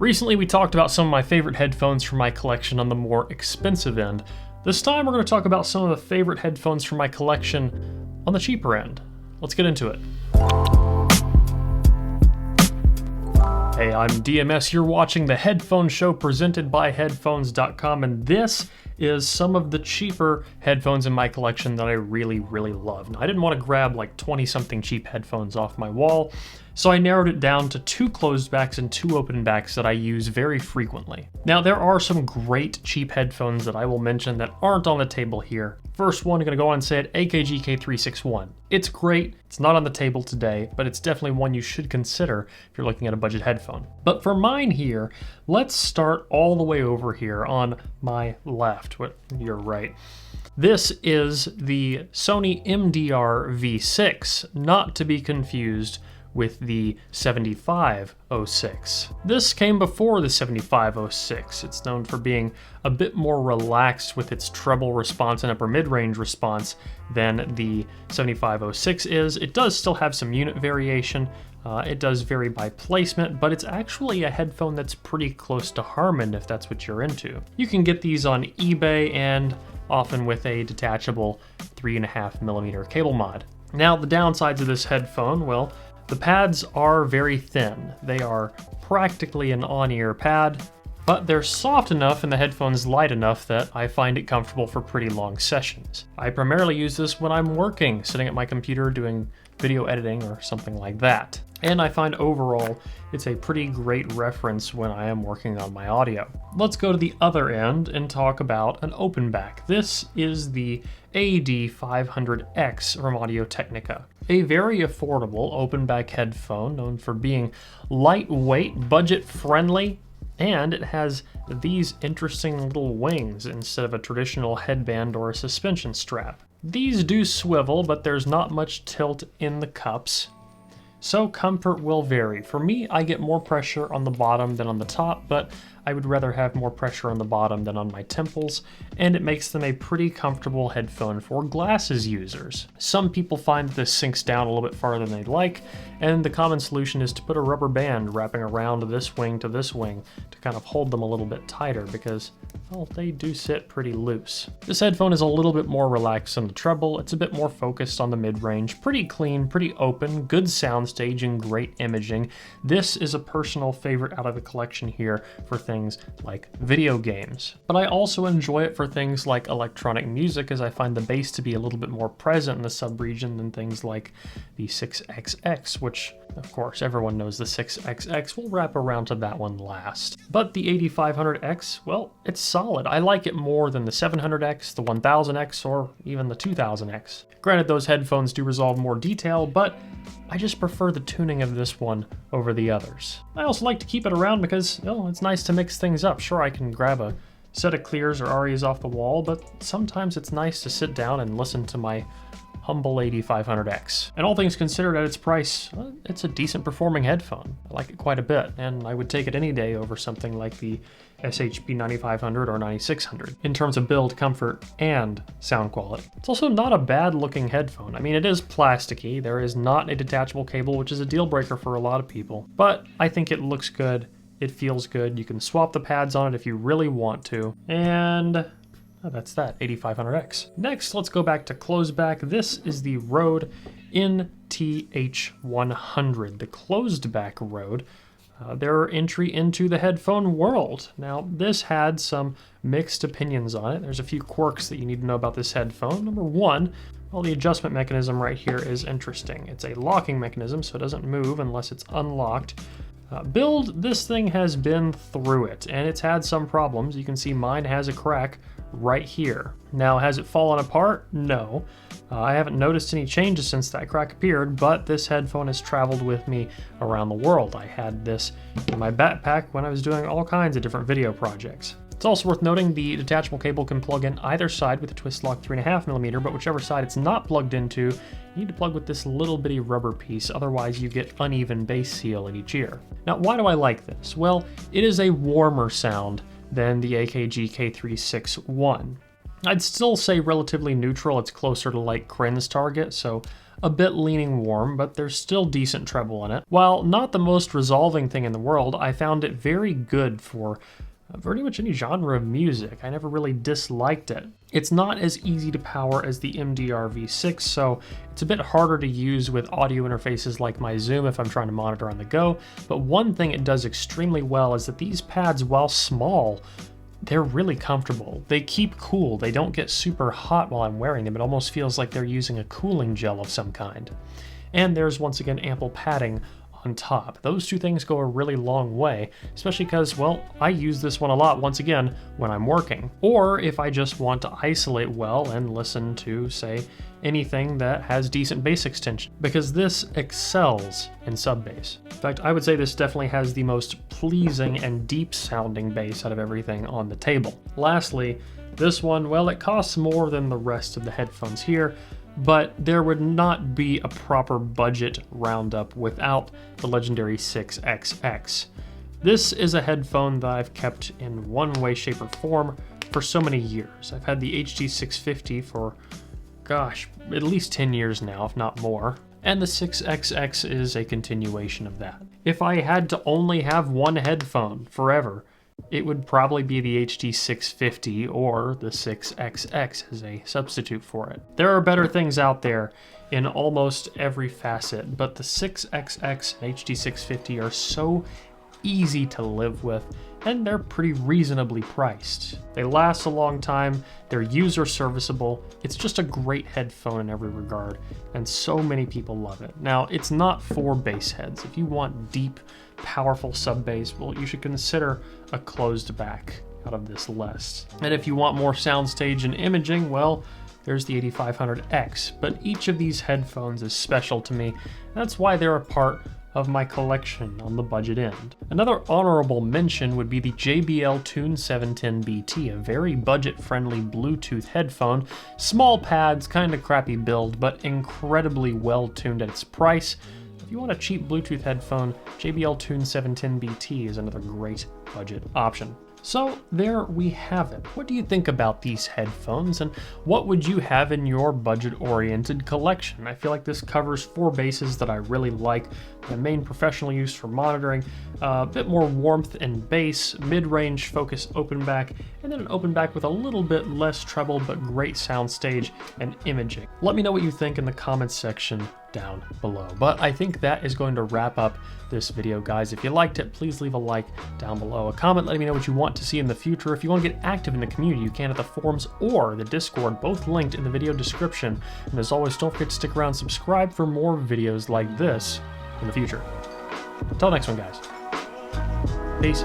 Recently we talked about some of my favorite headphones from my collection on the more expensive end. This time we're going to talk about some of the favorite headphones from my collection on the cheaper end. Let's get into it. Hey, I'm DMS, you're watching the Headphone Show presented by Headphones.com, and this is some of the cheaper headphones in my collection that I really love. Now, I didn't want to grab like 20-something cheap headphones off my wall, so I narrowed it down to 2 closed backs and 2 open backs that I use very frequently. Now, there are some great cheap headphones that I will mention that aren't on the table here. First one, I'm going to go on and say it, AKG K361. It's great, it's not on the table today, but it's definitely one you should consider if you're looking at a budget headphone. But for mine here, let's start all the way over here on my left, your right. This is the Sony MDR V6, not to be confused with the 7506. This came before the 7506. It's known for being a bit more relaxed with its treble response and upper mid-range response than the 7506 is. It does still have some unit variation. It does vary by placement, but it's actually a headphone that's pretty close to Harman if that's what you're into. You can get these on eBay and often with a detachable 3.5mm cable mod. Now, the downsides of this headphone, well, the pads are very thin. They are practically an on-ear pad, but they're soft enough and the headphone's light enough that I find it comfortable for pretty long sessions. I primarily use this when I'm working, sitting at my computer doing video editing or something like that. And I find overall it's a pretty great reference when I am working on my audio. Let's go to the other end and talk about an open back. This is the AD500X from Audio Technica. A very affordable open back headphone known for being lightweight, budget friendly, and it has these interesting little wings instead of a traditional headband or a suspension strap. These do swivel, but there's not much tilt in the cups, so comfort will vary. For me, I get more pressure on the bottom than on the top, but I would rather have more pressure on the bottom than on my temples, and it makes them a pretty comfortable headphone for glasses users. Some people find that this sinks down a little bit farther than they'd like, and the common solution is to put a rubber band wrapping around this wing to this wing to kind of hold them a little bit tighter because, well, they do sit pretty loose. This headphone is a little bit more relaxed on the treble. It's a bit more focused on the mid-range, pretty clean, pretty open, good soundstage and great imaging. This is a personal favorite out of the collection here for things like video games. But I also enjoy it for things like electronic music, as I find the bass to be a little bit more present in the sub-region than things like the 6XX, which of course everyone knows the 6XX. We'll wrap around to that one last. But the 8500X, well, it's solid. I like it more than the 700X, the 1000X, or even the 2000X. Granted, those headphones do resolve more detail, but I just prefer the tuning of this one over the others. I also like to keep it around because, well, it's nice to mix things up. Sure, I can grab a set of clears or Arias off the wall, but sometimes it's nice to sit down and listen to my humble 8500X. And all things considered at its price, it's a decent performing headphone. I like it quite a bit, and I would take it any day over something like the SHB 9500 or 9600 in terms of build, comfort, and sound quality. It's also not a bad looking headphone. I mean, it is plasticky. There is not a detachable cable, which is a deal breaker for a lot of people, but I think it looks good. It feels good. You can swap the pads on it if you really want to, and that's that, 8500X. Next, let's go back to closed back. This is the Rode NTH100, the closed back Rode. Their entry into the headphone world. Now, this had some mixed opinions on it. There's a few quirks that you need to know about this headphone. Number one, well, the adjustment mechanism right here is interesting. It's a locking mechanism, so it doesn't move unless it's unlocked. This thing has been through it, and it's had some problems. You can see mine has a crack right here. Now, has it fallen apart? No. I haven't noticed any changes since that crack appeared, but this headphone has traveled with me around the world. I had this in my backpack when I was doing all kinds of different video projects. It's also worth noting the detachable cable can plug in either side with a twist lock 3.5mm, but whichever side it's not plugged into, you need to plug with this little bitty rubber piece, otherwise you get uneven bass seal in each ear. Now, why do I like this? Well, it is a warmer sound than the AKG K361. I'd still say relatively neutral. It's closer to like Crin's target, so a bit leaning warm, but there's still decent treble in it. While not the most resolving thing in the world, I found it very good for pretty much any genre of music. I never really disliked it. It's not as easy to power as the MDR V6, so it's a bit harder to use with audio interfaces like my Zoom if I'm trying to monitor on the go, but one thing it does extremely well is that these pads, while small, they're really comfortable. They keep cool. They don't get super hot while I'm wearing them. It almost feels like they're using a cooling gel of some kind. And there's once again ample padding on top. Those two things go a really long way, especially because, well, I use this one a lot, once again, when I'm working. Or if I just want to isolate well and listen to, say, anything that has decent bass extension, because this excels in sub bass. In fact, I would say this definitely has the most pleasing and deep sounding bass out of everything on the table. Lastly, this one, well, it costs more than the rest of the headphones here, but there would not be a proper budget roundup without the legendary 6XX. This is a headphone that I've kept in one way, shape, or form for so many years. I've had the HD650 for, gosh, at least 10 years now, if not more. And the 6XX is a continuation of that. If I had to only have one headphone forever, it would probably be the HD650 or the 6XX as a substitute for it. There are better things out there in almost every facet, but the 6XX and HD650 are so easy to live with, and they're pretty reasonably priced. They last a long time, they're user serviceable, it's just a great headphone in every regard, and so many people love it. Now, it's not for bass heads. If you want deep, powerful sub bass, well, you should consider a closed back out of this list. And if you want more soundstage and imaging, well, there's the 8500X, but each of these headphones is special to me. That's why they're a part of my collection on the budget end. Another honorable mention would be the JBL Tune 710BT, a very budget-friendly Bluetooth headphone. Small pads, kind of crappy build, but incredibly well-tuned at its price. If you want a cheap Bluetooth headphone, JBL Tune 710BT is another great budget option. So there we have it. What do you think about these headphones, and what would you have in your budget-oriented collection? I feel like this covers 4 bases that I really like. My main professional use for monitoring, a bit more warmth and bass, mid-range focus open back, and then an open back with a little bit less treble but great soundstage and imaging. Let me know what you think in the comments section down below. But I think that is going to wrap up this video, guys. If you liked it, please leave a like down below, a comment letting me know what you want to see in the future. If you want to get active in the community, you can at the forums or the Discord, both linked in the video description. And as always, don't forget to stick around and subscribe for more videos like this in the future. Until next one, guys. Peace.